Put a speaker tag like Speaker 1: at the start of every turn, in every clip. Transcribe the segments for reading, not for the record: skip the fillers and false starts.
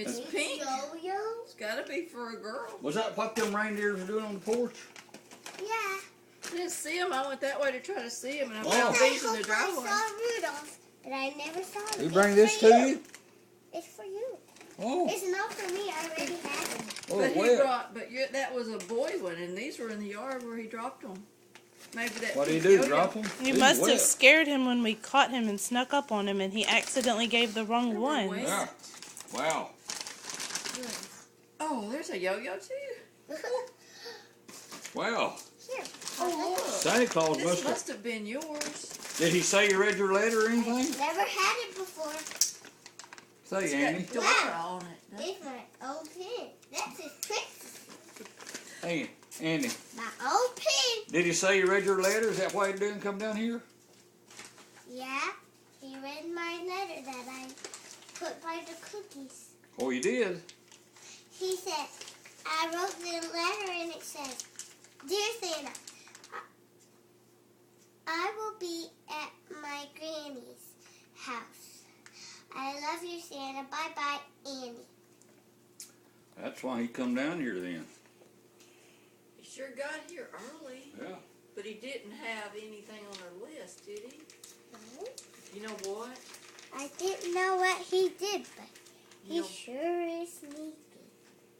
Speaker 1: It's pink.
Speaker 2: Yo-yo?
Speaker 1: It's gotta be for a girl.
Speaker 3: Was that what them reindeers were doing on the porch?
Speaker 2: Yeah.
Speaker 1: I didn't see him. I went that way to try to see him, and I
Speaker 3: Oh.
Speaker 1: found
Speaker 2: I
Speaker 1: these in
Speaker 2: hope
Speaker 1: the
Speaker 2: I
Speaker 1: driveway.
Speaker 2: saw Rudolph, but I never saw him.
Speaker 3: He
Speaker 2: It's
Speaker 3: bring this
Speaker 2: for
Speaker 3: to you?
Speaker 2: It's for you.
Speaker 3: Oh.
Speaker 2: It's not for me. I already have it.
Speaker 3: Oh,
Speaker 1: But he
Speaker 3: well.
Speaker 1: brought, that was a boy one, and these were in the yard where he dropped them. Maybe that.
Speaker 3: What did he
Speaker 1: pink
Speaker 3: do?
Speaker 1: yo-yo.
Speaker 3: Drop them?
Speaker 4: You must have scared him when we caught him and snuck up on him, and he accidentally gave the wrong
Speaker 1: Remember
Speaker 4: one.
Speaker 1: when?
Speaker 3: Yeah. Wow.
Speaker 1: Oh, there's a yo-yo too.
Speaker 3: Wow.
Speaker 2: Here.
Speaker 1: Oh, look.
Speaker 3: Santa Claus
Speaker 1: This
Speaker 3: must have.
Speaker 1: must have been yours.
Speaker 3: Did he say you read your letter or anything?
Speaker 2: Never had it before.
Speaker 3: Say,
Speaker 1: It's
Speaker 3: Andy.
Speaker 1: got Dora on it.
Speaker 2: It's my old pin. That's his trick.
Speaker 3: Hey, Andy.
Speaker 2: My old pin.
Speaker 3: Did he say you read your letter? Is that why he didn't come down here?
Speaker 2: Yeah. He read my letter that I put by the cookies.
Speaker 3: Oh, you did?
Speaker 2: He said, I wrote the letter and it says, Dear Santa, I will be at my granny's house. I love you, Santa. Bye-bye, Andy.
Speaker 3: That's why he come down here then.
Speaker 1: He sure got here early,
Speaker 3: Yeah.
Speaker 1: but he didn't have anything on our list, did he?
Speaker 2: No,
Speaker 1: You know what?
Speaker 2: I didn't know what he did, but
Speaker 1: You
Speaker 2: he
Speaker 1: know,
Speaker 2: sure is sneaky.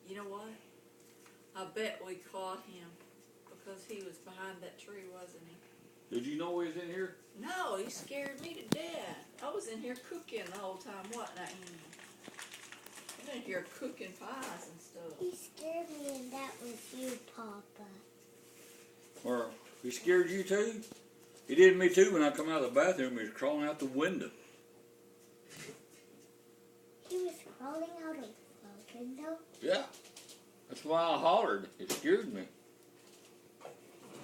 Speaker 1: you know what? I bet we caught him because he was behind that tree, wasn't he?
Speaker 3: Did you know he was in here?
Speaker 1: No, he scared me to death. I was in here cooking the whole time, wasn't I, Andy? I was in here cooking pies and stuff.
Speaker 2: He scared me and that was you, Papa.
Speaker 3: Or he scared you too? He did me too when I come out of the bathroom. He was crawling out the window.
Speaker 2: He was crawling out of the window.
Speaker 3: Yeah. That's why I hollered. It scared me.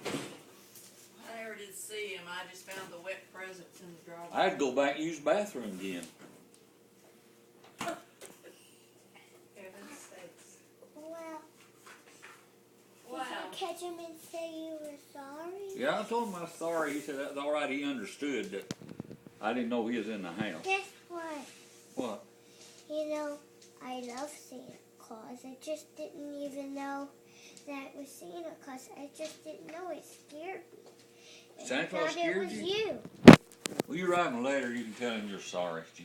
Speaker 1: I never did see him. I just found the wet presents in the driveway.
Speaker 3: I had to go back and use the bathroom again.
Speaker 1: Heaven's sakes.
Speaker 2: Well,
Speaker 1: Wow.
Speaker 2: did you catch him and say you were sorry?
Speaker 3: Yeah, I told him I was sorry. He said that's all right. He understood that I didn't know he was in the house.
Speaker 2: Guess what?
Speaker 3: What?
Speaker 2: You know, I love Santa Claus. I just didn't even know that it was Santa Claus. I just didn't know it scared me. And
Speaker 3: Santa
Speaker 2: I
Speaker 3: Claus
Speaker 2: thought
Speaker 3: scared
Speaker 2: it was
Speaker 3: you?
Speaker 2: you.
Speaker 3: Well, you write him a letter. You can tell him you're sorry.
Speaker 1: You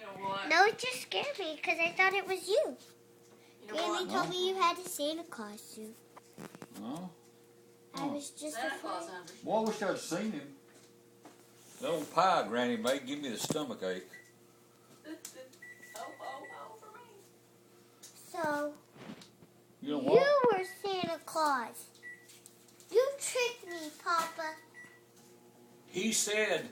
Speaker 1: know what?
Speaker 2: No, it just scared me because I thought it was you.
Speaker 1: You know
Speaker 2: Granny
Speaker 1: what?
Speaker 2: told me you had a Santa Claus suit.
Speaker 3: Oh.
Speaker 2: I was just
Speaker 1: Santa Claus
Speaker 2: afraid.
Speaker 1: understood.
Speaker 3: Well, I wish I'd seen him. That old pie Granny made give me the stomach ache.
Speaker 1: Oh, for me.
Speaker 2: So,
Speaker 3: You know
Speaker 2: you
Speaker 3: what?
Speaker 2: were Santa Claus. You tricked me, Papa.
Speaker 3: He said